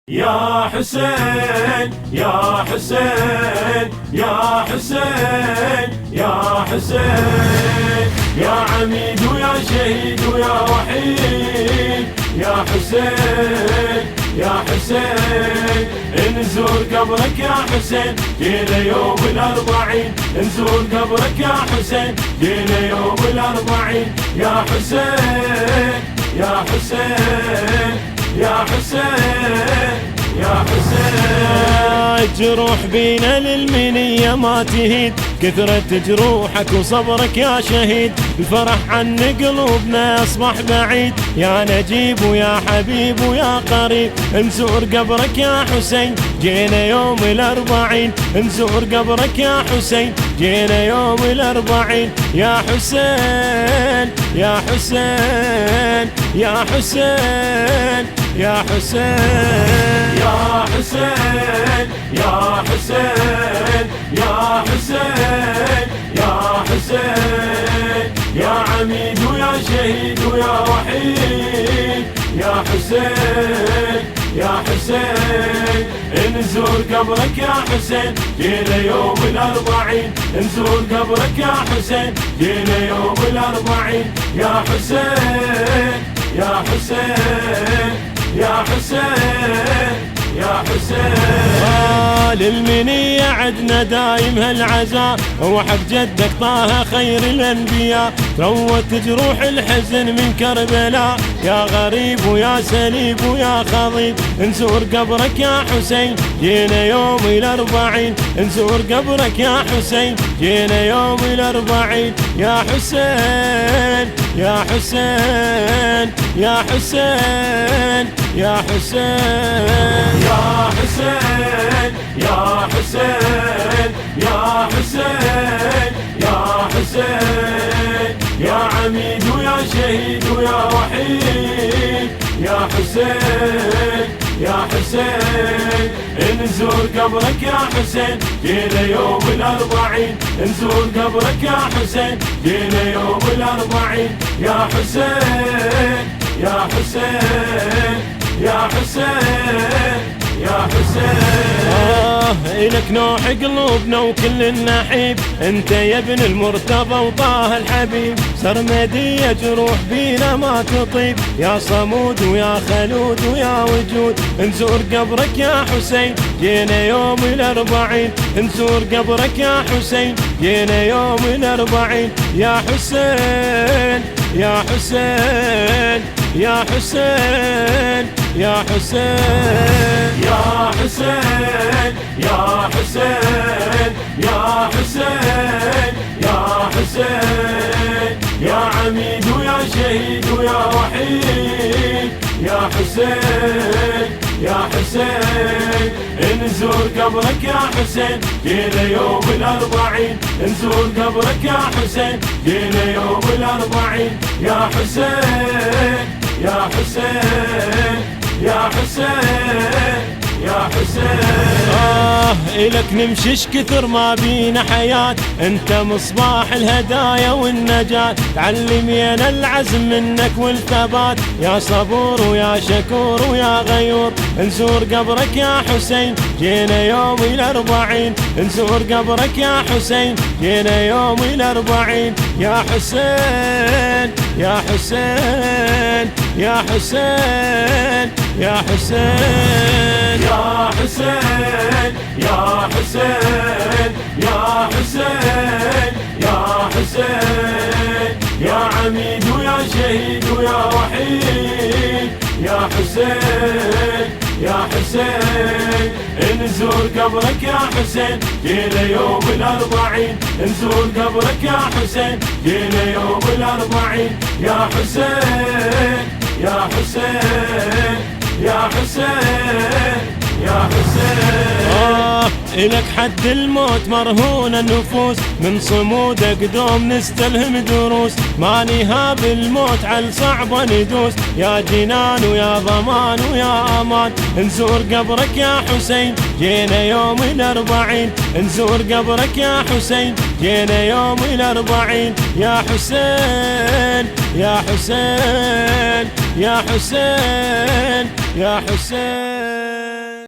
يا حسين يا حسين يا حسين يا حسين، يا عميد ويا شهيد ويا وحيد. يا حسين يا حسين، نزور قبرك يا حسين، جينا يوم الأربعين. نزور قبرك يا حسين، جينا يوم الأربعين. يا حسين يا حسين يا حسين يا حسين، جروح بينا للمنية ما تهيد، كثرة جروحك وصبرك يا شهيد. الفرح عن قلوبنا أصبح بعيد، يا نجيب ويا حبيب ويا قريب. نزور قبرك يا حسين، جينا يوم الأربعين. نزور قبرك يا حسين، جينا يوم الأربعين. يا حسين يا حسين يا حسين يا حسين، يا حسين يا حسين يا حسين يا حسين، يا عميد ويا شهيد ويا وحيد. يا حسين يا حسين، نزور قبرك يا حسين، جينا يوم الأربعين. نزور قبرك يا حسين، جينا يوم الأربعين. يا حسين يا حسين يا حسين يا حسين، للمنية عدنا دايم هالعزاء، وحق جدك طه خير الأنبياء. روت جروح الحزن من كربلاء، يا غريب ويا سليب ويا خضيب. نزور قبرك يا حسين، جينا يوم الأربعين. نزور قبرك يا حسين، جينا يوم الأربعين. يا حسين يا حسين يا حسين يا حسين، يا حسين يا حسين يا حسين يا حسين، يا عميد ويا شهيد ويا وحيد. يا حسين يا حسين، نزور قبرك يا حسين، جينا يوم الأربعين. نزور قبرك يا حسين، جينا يوم الأربعين. يا حسين يا حسين يا حسين يا حسين، إلك نوح قلوبنا وكل النحيب. انت يا ابن المرتضى وطه الحبيب، سرمدية جروح بينا ما تطيب. يا صمود ويا خلود ويا وجود. نزور قبرك يا حسين، جينا يوم الأربعين. نزور قبرك يا حسين، جينا يوم الأربعين. يا حسين يا حسين يا حسين يا حسين، يا حسين يا حسين يا حسين يا حسين، يا عميد ويا شهيد ويا وحيد. يا حسين يا حسين، نزور قبرك يا حسين، جينا يوم الأربعين. نزور قبرك يا حسين، جينا يوم الأربعين. يا حسين يا حسين يا حسين يا حسين، إلك نمشيش كثر ما بينا حياة. انت مصباح الهدايا والنجاة، تعلمينا العزم منك والثبات. يا صبور ويا شكور ويا غيور. نزور قبرك يا حسين، جينا يوم الأربعين. نزور قبرك يا حسين، جينا يوم الأربعين. يا حسين يا حسين يا حسين يا حسين، يا حسين يا حسين يا حسين يا حسين، يا عميد ويا شهيد ويا وحيد. يا حسين يا حسين، نزور قبرك يا حسين، جينا يوم الأربعين. نزور قبرك يا حسين، جينا يوم الأربعين. يا حسين يا حسين يا حسين يا حسين، إلك حد الموت مرهون النفوس. من صمودك دوم نستلهم دروس، ما نهاب الموت عل صعب ندوس. يا جنان ويا ضمان ويا أمان. نزور قبرك يا حسين، جينا يوم الأربعين. نزور قبرك يا حسين، جينا يوم الأربعين. يا حسين يا حسين يا حسين يا حسين.